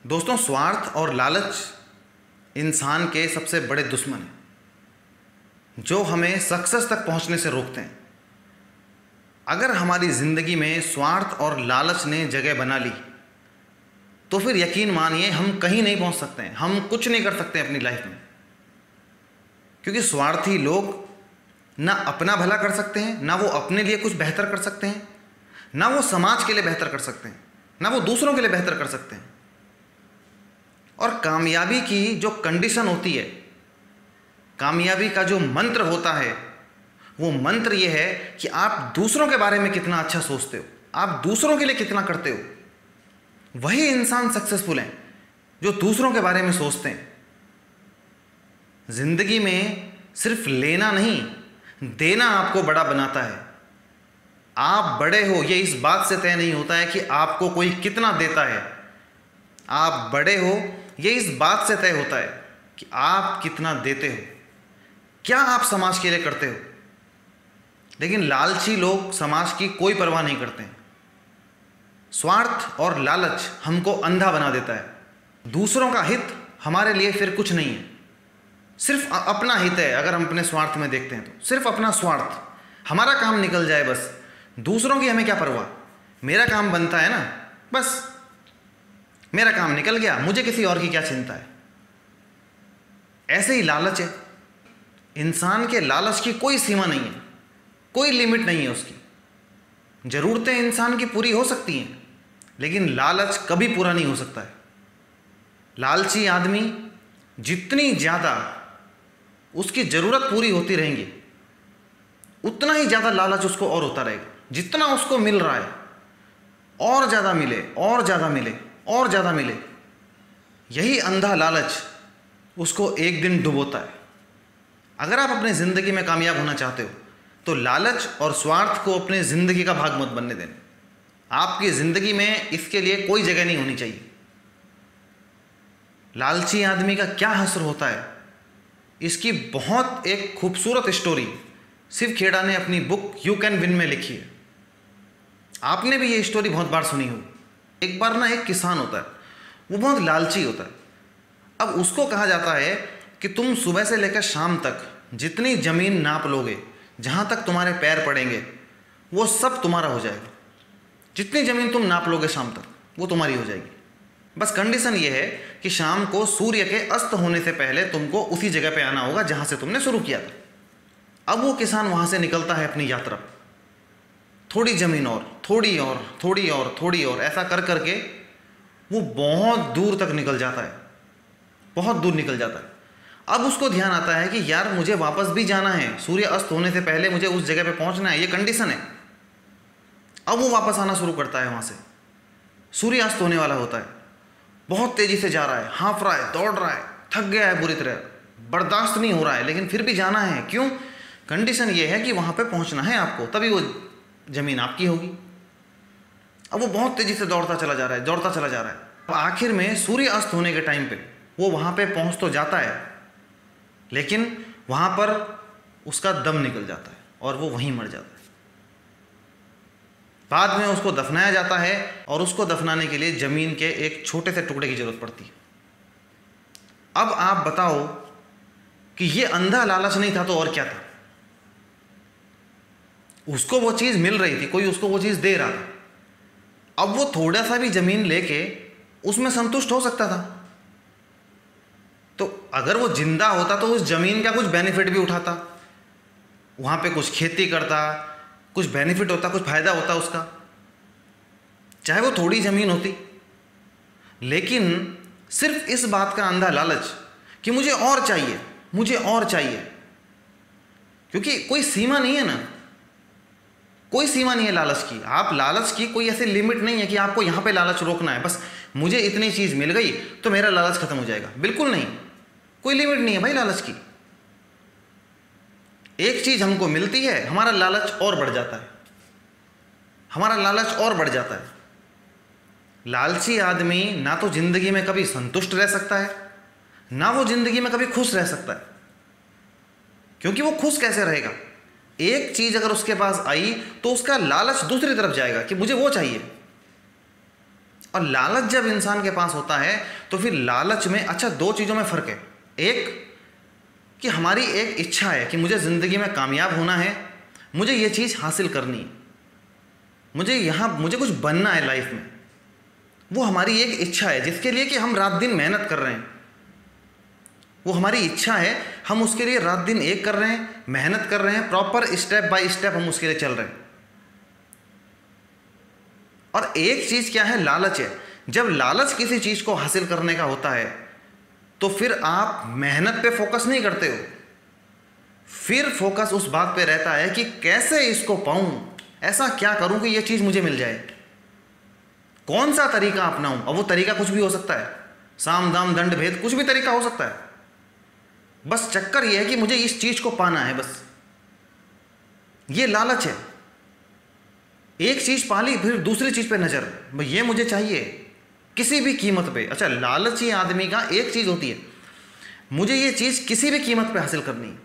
दोस्तों, स्वार्थ और लालच इंसान के सबसे बड़े दुश्मन हैं जो हमें सक्सेस तक पहुंचने से रोकते हैं। अगर हमारी ज़िंदगी में स्वार्थ और लालच ने जगह बना ली तो फिर यकीन मानिए हम कहीं नहीं पहुंच सकते हैं, हम कुछ नहीं कर सकते अपनी लाइफ में। क्योंकि स्वार्थी लोग ना अपना भला कर सकते हैं, ना वो अपने लिए कुछ बेहतर कर सकते हैं, ना वो समाज के लिए बेहतर कर सकते हैं, ना वो दूसरों के लिए बेहतर कर सकते हैं। और कामयाबी की जो कंडीशन होती है, कामयाबी का जो मंत्र होता है, वो मंत्र ये है कि आप दूसरों के बारे में कितना अच्छा सोचते हो, आप दूसरों के लिए कितना करते हो। वही इंसान सक्सेसफुल हैं जो दूसरों के बारे में सोचते हैं। जिंदगी में सिर्फ लेना नहीं, देना आपको बड़ा बनाता है। आप बड़े हो ये इस बात से तय नहीं होता है कि आपको कोई कितना देता है। आप बड़े हो ये इस बात से तय होता है कि आप कितना देते हो, क्या आप समाज के लिए करते हो। लेकिन लालची लोग समाज की कोई परवाह नहीं करते हैं। स्वार्थ और लालच हमको अंधा बना देता है। दूसरों का हित हमारे लिए फिर कुछ नहीं है, सिर्फ अपना हित है। अगर हम अपने स्वार्थ में देखते हैं तो सिर्फ अपना स्वार्थ, हमारा काम निकल जाए बस, दूसरों की हमें क्या परवाह। मेरा काम बनता है ना, बस मेरा काम निकल गया, मुझे किसी और की क्या चिंता है। ऐसे ही लालच है। इंसान के लालच की कोई सीमा नहीं है, कोई लिमिट नहीं है उसकी। ज़रूरतें इंसान की पूरी हो सकती हैं लेकिन लालच कभी पूरा नहीं हो सकता है। लालची आदमी जितनी ज़्यादा उसकी ज़रूरत पूरी होती रहेंगी उतना ही ज़्यादा लालच उसको और होता रहेगा। जितना उसको मिल रहा है और ज़्यादा मिले, और ज़्यादा मिले, और ज़्यादा मिले। यही अंधा लालच उसको एक दिन डुबोता है। अगर आप अपनी ज़िंदगी में कामयाब होना चाहते हो तो लालच और स्वार्थ को अपने ज़िंदगी का भाग मत बनने देना। आपकी ज़िंदगी में इसके लिए कोई जगह नहीं होनी चाहिए। लालची आदमी का क्या हश्र होता है, इसकी बहुत एक खूबसूरत स्टोरी शिव खेड़ा ने अपनी बुक यू कैन विन में लिखी है। आपने भी ये स्टोरी बहुत बार सुनी होगी। एक बार ना एक किसान होता है, वो बहुत लालची होता है। अब उसको कहा जाता है कि तुम सुबह से लेकर शाम तक जितनी ज़मीन नाप लोगे, जहाँ तक तुम्हारे पैर पड़ेंगे, वो सब तुम्हारा हो जाएगा। जितनी ज़मीन तुम नाप लोगे शाम तक वो तुम्हारी हो जाएगी। बस कंडीशन ये है कि शाम को सूर्य के अस्त होने से पहले तुमको उसी जगह पे आना होगा जहाँ से तुमने शुरू किया था। अब वो किसान वहाँ से निकलता है अपनी यात्रा। थोड़ी ज़मीन और, थोड़ी और, थोड़ी और, थोड़ी और, ऐसा कर करके वो बहुत दूर तक निकल जाता है, बहुत दूर निकल जाता है। अब उसको ध्यान आता है कि यार मुझे वापस भी जाना है, सूर्य अस्त होने से पहले मुझे उस जगह पे पहुंचना है, ये कंडीशन है। अब वो वापस आना शुरू करता है वहाँ से। सूर्य अस्त होने वाला होता है, बहुत तेज़ी से जा रहा है, हाँफ रहा है, दौड़ रहा है, थक गया है बुरी तरह, बर्दाश्त नहीं हो रहा है, लेकिन फिर भी जाना है। क्यों? कंडीशन ये है कि वहाँ पर पहुँचना है आपको, तभी वो ज़मीन आपकी होगी। अब वो बहुत तेज़ी से दौड़ता चला जा रहा है, दौड़ता चला जा रहा है। अब आखिर में सूर्य अस्त होने के टाइम पे वो वहाँ पे पहुँच तो जाता है, लेकिन वहाँ पर उसका दम निकल जाता है और वो वहीं मर जाता है। बाद में उसको दफनाया जाता है और उसको दफनाने के लिए ज़मीन के एक छोटे से टुकड़े की ज़रूरत पड़ती है। अब आप बताओ कि ये अंधा लालच नहीं था तो और क्या था? उसको वो चीज़ मिल रही थी, कोई उसको वो चीज़ दे रहा था। अब वो थोड़ा सा भी ज़मीन लेके उसमें संतुष्ट हो सकता था। तो अगर वो जिंदा होता तो उस ज़मीन का कुछ बेनिफिट भी उठाता, वहाँ पे कुछ खेती करता, कुछ बेनिफिट होता, कुछ फ़ायदा होता उसका, चाहे वो थोड़ी ज़मीन होती। लेकिन सिर्फ इस बात का अंधा लालच कि मुझे और चाहिए, मुझे और चाहिए। क्योंकि कोई सीमा नहीं है ना, कोई सीमा नहीं है लालच की। आप लालच की कोई ऐसी लिमिट नहीं है कि आपको यहाँ पे लालच रोकना है, बस मुझे इतनी चीज़ मिल गई तो मेरा लालच खत्म हो जाएगा। बिल्कुल नहीं, कोई लिमिट नहीं है भाई लालच की। एक चीज़ हमको मिलती है, हमारा लालच और बढ़ जाता है, हमारा लालच और बढ़ जाता है। लालची आदमी ना तो ज़िंदगी में कभी संतुष्ट रह सकता है, ना वो ज़िंदगी में कभी खुश रह सकता है। क्योंकि वो खुश कैसे रहेगा? एक चीज़ अगर उसके पास आई तो उसका लालच दूसरी तरफ जाएगा कि मुझे वो चाहिए। और लालच जब इंसान के पास होता है तो फिर लालच में अच्छा 2 चीज़ों में फ़र्क है। एक कि हमारी एक इच्छा है कि मुझे ज़िंदगी में कामयाब होना है, मुझे ये चीज़ हासिल करनी है, मुझे कुछ बनना है लाइफ में। वो हमारी एक इच्छा है जिसके लिए कि हम रात दिन मेहनत कर रहे हैं। वो हमारी इच्छा है, हम उसके लिए रात दिन एक कर रहे हैं, मेहनत कर रहे हैं, प्रॉपर स्टेप बाय स्टेप हम उसके लिए चल रहे हैं। और एक चीज़ क्या है, लालच है। जब लालच किसी चीज़ को हासिल करने का होता है तो फिर आप मेहनत पे फोकस नहीं करते हो, फिर फोकस उस बात पे रहता है कि कैसे इसको पाऊं, ऐसा क्या करूं कि ये चीज़ मुझे मिल जाए, कौन सा तरीका अपनाऊं। और वो तरीका कुछ भी हो सकता है, साम दाम दंड भेद, कुछ भी तरीका हो सकता है। बस चक्कर ये है कि मुझे इस चीज़ को पाना है, बस ये लालच है। एक चीज़ पाली, फिर दूसरी चीज़ पे नज़र, भाई ये मुझे चाहिए किसी भी कीमत पे। अच्छा, लालची आदमी का एक चीज़ होती है, मुझे ये चीज़ किसी भी कीमत पे हासिल करनी है।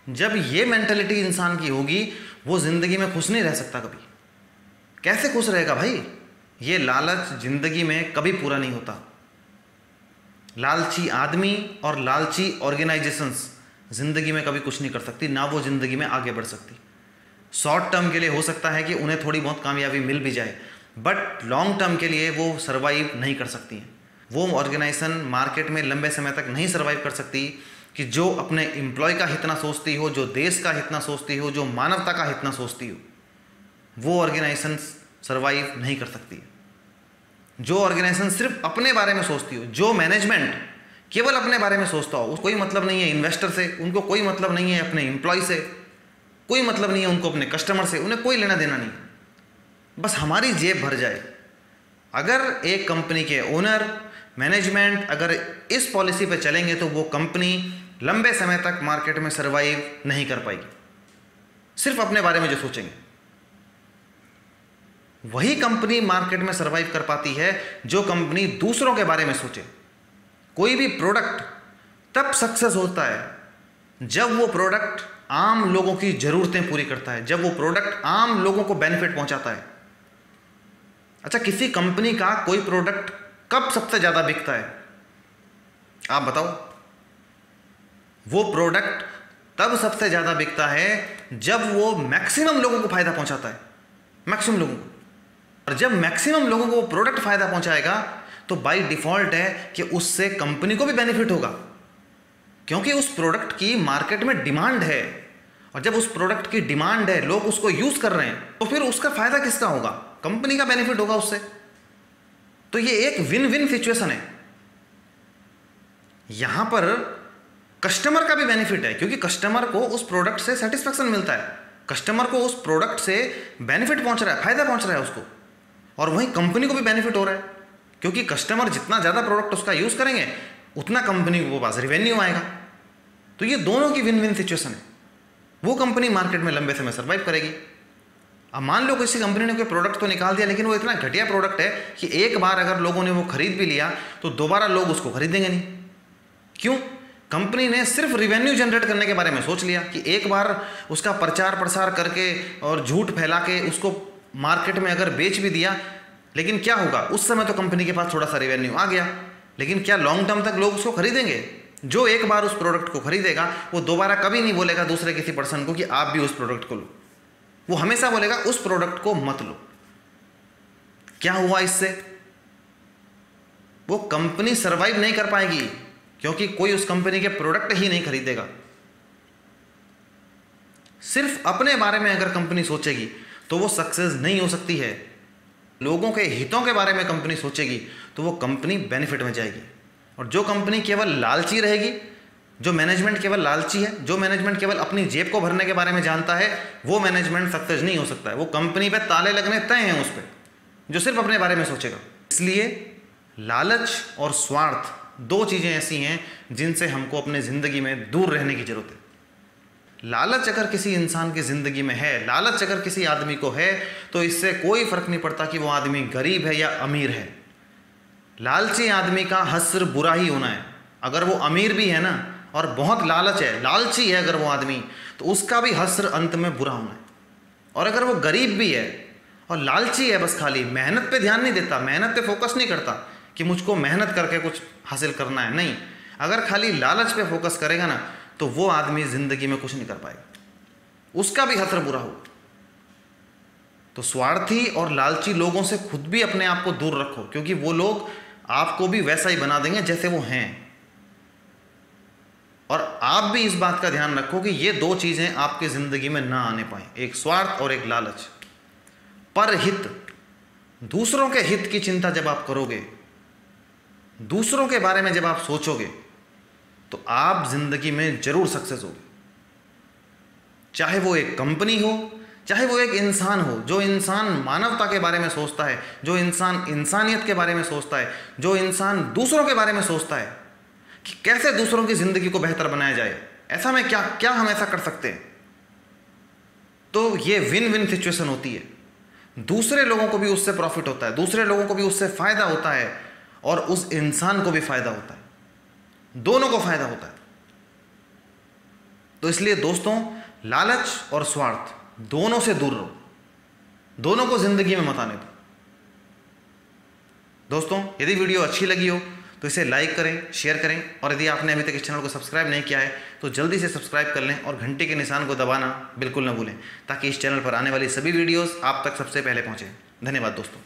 जब ये मेंटालिटी इंसान की होगी, वो ज़िंदगी में खुश नहीं रह सकता कभी। कैसे खुश रहेगा भाई? ये लालच ज़िंदगी में कभी पूरा नहीं होता। लालची आदमी और लालची ऑर्गेनाइजेशंस ज़िंदगी में कभी कुछ नहीं कर सकती, ना वो ज़िंदगी में आगे बढ़ सकती। शॉर्ट टर्म के लिए हो सकता है कि उन्हें थोड़ी बहुत कामयाबी मिल भी जाए, बट लॉन्ग टर्म के लिए वो सर्वाइव नहीं कर सकती हैं। वो ऑर्गेनाइजेशन मार्केट में लंबे समय तक नहीं सर्वाइव कर सकती कि जो अपने एम्प्लॉय का हित ना सोचती हो, जो देश का हित ना सोचती हो, जो मानवता का हित ना सोचती हो, वो ऑर्गेनाइजेशन सर्वाइव नहीं कर सकती। जो ऑर्गेनाइजेशन सिर्फ अपने बारे में सोचती हो, जो मैनेजमेंट केवल अपने बारे में सोचता हो, उसको कोई मतलब नहीं है इन्वेस्टर से, उनको कोई मतलब नहीं है अपने एम्प्लॉय से, कोई मतलब नहीं है उनको अपने कस्टमर से, उन्हें कोई लेना देना नहीं, बस हमारी जेब भर जाए। अगर एक कंपनी के ओनर, मैनेजमेंट अगर इस पॉलिसी पे चलेंगे तो वो कंपनी लंबे समय तक मार्केट में सर्वाइव नहीं कर पाएगी। सिर्फ अपने बारे में जो सोचेंगे, वही कंपनी मार्केट में सर्वाइव कर पाती है जो कंपनी दूसरों के बारे में सोचे। कोई भी प्रोडक्ट तब सक्सेस होता है जब वो प्रोडक्ट आम लोगों की ज़रूरतें पूरी करता है, जब वो प्रोडक्ट आम लोगों को बेनिफिट पहुंचाता है। अच्छा, किसी कंपनी का कोई प्रोडक्ट कब सबसे ज़्यादा बिकता है, आप बताओ? वो प्रोडक्ट तब सबसे ज़्यादा बिकता है जब वो मैक्सिमम लोगों को फ़ायदा पहुंचाता है, मैक्सिमम लोगों को। और जब मैक्सिमम लोगों को वो प्रोडक्ट फ़ायदा पहुंचाएगा तो बाय डिफ़ॉल्ट है कि उससे कंपनी को भी बेनिफिट होगा, क्योंकि उस प्रोडक्ट की मार्केट में डिमांड है। और जब उस प्रोडक्ट की डिमांड है, लोग उसको यूज़ कर रहे हैं, तो फिर उसका फ़ायदा किसका होगा? कंपनी का बेनिफिट होगा उससे। तो ये एक विन विन सिचुएशन है। यहां पर कस्टमर का भी बेनिफिट है, क्योंकि कस्टमर को उस प्रोडक्ट से सेटिस्फैक्शन मिलता है, कस्टमर को उस प्रोडक्ट से बेनिफिट पहुंच रहा है, फायदा पहुंच रहा है उसको। और वहीं कंपनी को भी बेनिफिट हो रहा है, क्योंकि कस्टमर जितना ज़्यादा प्रोडक्ट उसका यूज़ करेंगे उतना कंपनी को पास रेवेन्यू आएगा। तो ये दोनों की विन विन सिचुएशन है। वो कंपनी मार्केट में लंबे समय सर्वाइव करेगी। अब मान लो किसी कंपनी ने कोई प्रोडक्ट तो निकाल दिया, लेकिन वो इतना घटिया प्रोडक्ट है कि एक बार अगर लोगों ने वो खरीद भी लिया तो दोबारा लोग उसको खरीदेंगे नहीं। क्यों? कंपनी ने सिर्फ रिवेन्यू जनरेट करने के बारे में सोच लिया कि एक बार उसका प्रचार प्रसार करके और झूठ फैला के उसको मार्केट में अगर बेच भी दिया, लेकिन क्या होगा? उस समय तो कंपनी के पास थोड़ा सा रेवेन्यू आ गया, लेकिन क्या लॉन्ग टर्म तक लोग उसको खरीदेंगे? जो एक बार उस प्रोडक्ट को खरीदेगा वो दोबारा कभी नहीं बोलेगा दूसरे किसी पर्सन को कि आप भी उस प्रोडक्ट को लो। वो हमेशा बोलेगा उस प्रोडक्ट को मत लो। क्या हुआ इससे? वो कंपनी सर्वाइव नहीं कर पाएगी, क्योंकि कोई उस कंपनी के प्रोडक्ट ही नहीं खरीदेगा। सिर्फ अपने बारे में अगर कंपनी सोचेगी तो वो सक्सेस नहीं हो सकती है। लोगों के हितों के बारे में कंपनी सोचेगी तो वो कंपनी बेनिफिट में जाएगी। और जो कंपनी केवल लालची रहेगी, जो मैनेजमेंट केवल लालची है, जो मैनेजमेंट केवल अपनी जेब को भरने के बारे में जानता है, वो मैनेजमेंट सक्सेस नहीं हो सकता है। वो कंपनी पे ताले लगने तय हैं उस पर, जो सिर्फ अपने बारे में सोचेगा। इसलिए लालच और स्वार्थ दो चीज़ें ऐसी हैं जिनसे हमको अपने ज़िंदगी में दूर रहने की ज़रूरत है। लालच अगर किसी इंसान की ज़िंदगी में है, लालच अगर किसी आदमी को है, तो इससे कोई फ़र्क नहीं पड़ता कि वो आदमी गरीब है या अमीर है। लालची आदमी का हस्र बुरा ही होना है। अगर वो अमीर भी है ना और बहुत लालच है, लालची है अगर वो आदमी, तो उसका भी हस्र अंत में बुरा होना है। और अगर वो गरीब भी है और लालची है, बस खाली मेहनत पे ध्यान नहीं देता, मेहनत पे फोकस नहीं करता कि मुझको मेहनत करके कुछ हासिल करना है। नहीं, अगर खाली लालच पे फोकस करेगा ना तो वो आदमी ज़िंदगी में कुछ नहीं कर पाएगा, उसका भी हश्र बुरा होगा। तो स्वार्थी और लालची लोगों से खुद भी अपने आप को दूर रखो, क्योंकि वो लोग आपको भी वैसा ही बना देंगे जैसे वो हैं। और आप भी इस बात का ध्यान रखो कि ये दो चीज़ें आपकी ज़िंदगी में ना आने पाएं, एक स्वार्थ और एक लालच। पर हित, दूसरों के हित की चिंता जब आप करोगे, दूसरों के बारे में जब आप सोचोगे, तो आप ज़िंदगी में ज़रूर सक्सेस होगे। चाहे वो एक कंपनी हो, चाहे वो एक इंसान हो, जो इंसान मानवता के बारे में सोचता है, जो इंसान इंसानियत के बारे में सोचता है, जो इंसान दूसरों के बारे में सोचता है कि कैसे दूसरों की ज़िंदगी को बेहतर बनाया जाए, ऐसा में क्या क्या हम ऐसा कर सकते हैं। तो ये विन विन सिचुएशन होती है, दूसरे लोगों को भी उससे प्रॉफिट होता है, दूसरे लोगों को भी उससे फ़ायदा होता है, और उस इंसान को भी फ़ायदा होता है, दोनों को फ़ायदा होता है। तो इसलिए दोस्तों, लालच और स्वार्थ दोनों से दूर रहो, दोनों को ज़िंदगी में मत आने दो। दोस्तों, यदि वीडियो अच्छी लगी हो तो इसे लाइक करें, शेयर करें, और यदि आपने अभी तक इस चैनल को सब्सक्राइब नहीं किया है तो जल्दी से सब्सक्राइब कर लें और घंटे के निशान को दबाना बिल्कुल न भूलें, ताकि इस चैनल पर आने वाली सभी वीडियोस आप तक सबसे पहले पहुंचें। धन्यवाद दोस्तों।